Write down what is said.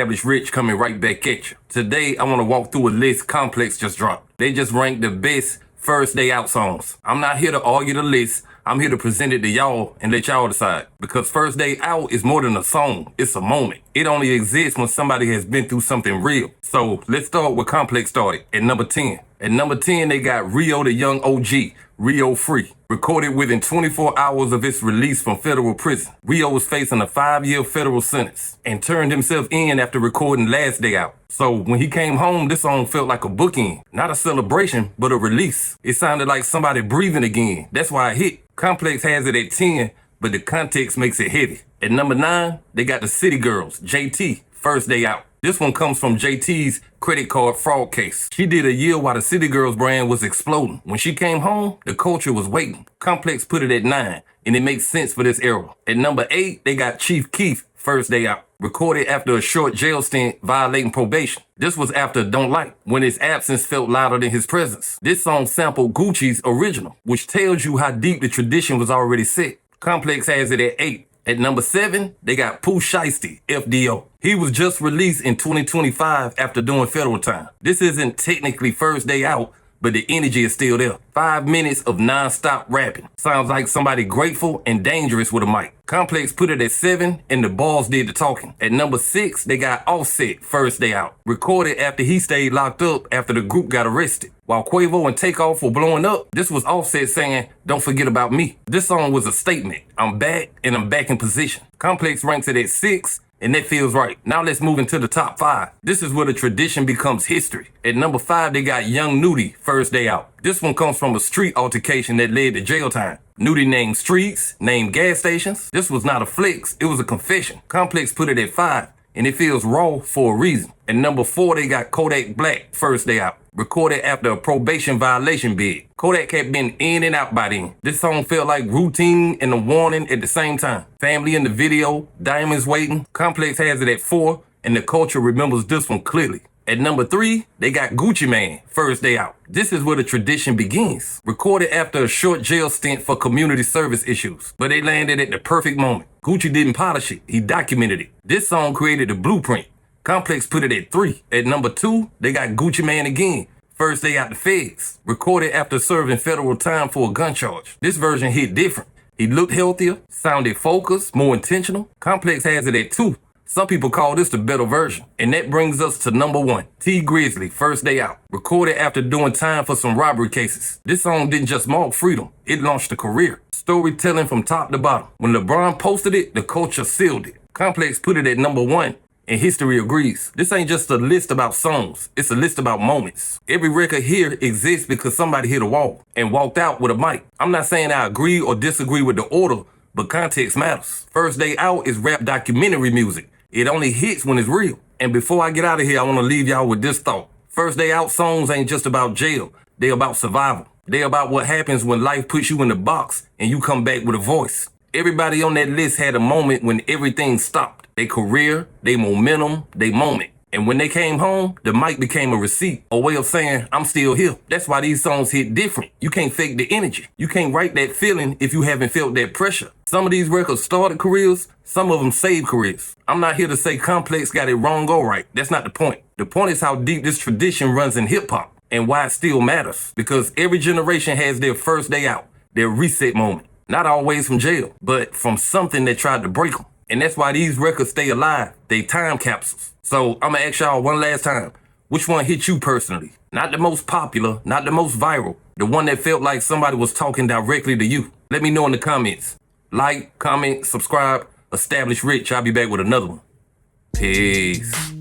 R.I.C.H coming right back at you. Today, I want to walk through a list Complex just dropped. They just ranked the best first day out songs. I'm not here to argue the list. I'm here to present it to y'all and let y'all decide. Because first day out is more than a song. It's a moment. It only exists when somebody has been through something real. So let's start where Complex started, at number 10. At number 10, they got Rio the Young OG, Rio Free. Recorded within 24 hours of its release from federal prison. Rio was facing a 5-year federal sentence and turned himself in after recording Last Day Out. So when he came home, this song felt like a bookend. Not a celebration, but a release. It sounded like somebody breathing again. That's why it hit. Complex has it at 10, but the context makes it heavy. At number 9, they got the City Girls, JT, First Day Out. This one comes from JT's credit card fraud case. She did a year while the City Girls brand was exploding. When she came home, the culture was waiting. Complex put it at 9, and it makes sense for this era. At number 8, they got Chief Keef, First Day Out. Recorded after a short jail stint violating probation. This was after Don't Like, when his absence felt louder than his presence. This song sampled Gucci's Original, which tells you how deep the tradition was already set. Complex has it at 8. At number 7, they got Pooh Shiesty, FDO. He was just released in 2025 after doing federal time. This isn't technically First Day Out, but the energy is still there. 5 minutes of non-stop rapping. Sounds like somebody grateful and dangerous with a mic. Complex put it at 7, and the balls did the talking. At number 6, they got Offset, First Day Out. Recorded after he stayed locked up after the group got arrested. While Quavo and Takeoff were blowing up, this was Offset saying, "Don't forget about me." This song was a statement. I'm back, and I'm back in position. Complex ranks it at 6, and that feels right. Now let's move into the top 5. This is where the tradition becomes history. At number 5, they got Young Nudie, First Day Out. This one comes from a street altercation that led to jail time. Nudie named streets, named gas stations. This was not a flex, it was a confession. Complex put it at 5, and it feels raw for a reason. At number 4, they got Kodak Black, First Day Out. Recorded after a probation violation bid. Kodak had been in and out by then. This song felt like routine and a warning at the same time. Family in the video, diamonds waiting. Complex has it at 4, and the culture remembers this one clearly. At number 3, they got Gucci Mane, First Day Out. This is where the tradition begins. Recorded after a short jail stint for community service issues, but they landed at the perfect moment. Gucci didn't polish it, he documented it. This song created the blueprint. Complex put it at 3. At number 2, they got Gucci Mane again, First Day Out the Feds. Recorded after serving federal time for a gun charge. This version hit different. He looked healthier, sounded focused, more intentional. Complex has it at 2. Some people call this the better version. And that brings us to number 1, T Grizzly, First Day Out. Recorded after doing time for some robbery cases. This song didn't just mark freedom, it launched a career. Storytelling from top to bottom. When LeBron posted it, the culture sealed it. Complex put it at number 1, and history agrees. This ain't just a list about songs, it's a list about moments. Every record here exists because somebody hit a wall and walked out with a mic. I'm not saying I agree or disagree with the order, but context matters. First Day Out is rap documentary music. It only hits when it's real. And before I get out of here, I want to leave y'all with this thought. First Day Out songs ain't just about jail. They're about survival. They're about what happens when life puts you in the box and you come back with a voice. Everybody on that list had a moment when everything stopped. Their career, their momentum, their moment. And when they came home, the mic became a receipt, a way of saying, I'm still here. That's why these songs hit different. You can't fake the energy. You can't write that feeling if you haven't felt that pressure. Some of these records started careers, some of them saved careers. I'm not here to say Complex got it wrong or right. That's not the point. The point is how deep this tradition runs in hip hop and why it still matters. Because every generation has their first day out, their reset moment. Not always from jail, but from something that tried to break them. And that's why these records stay alive. They time capsules. So I'm gonna ask y'all one last time. Which one hit you personally? Not the most popular, not the most viral. The one that felt like somebody was talking directly to you. Let me know in the comments. Like, comment, subscribe, establish Rich. I'll be back with another one. Peace.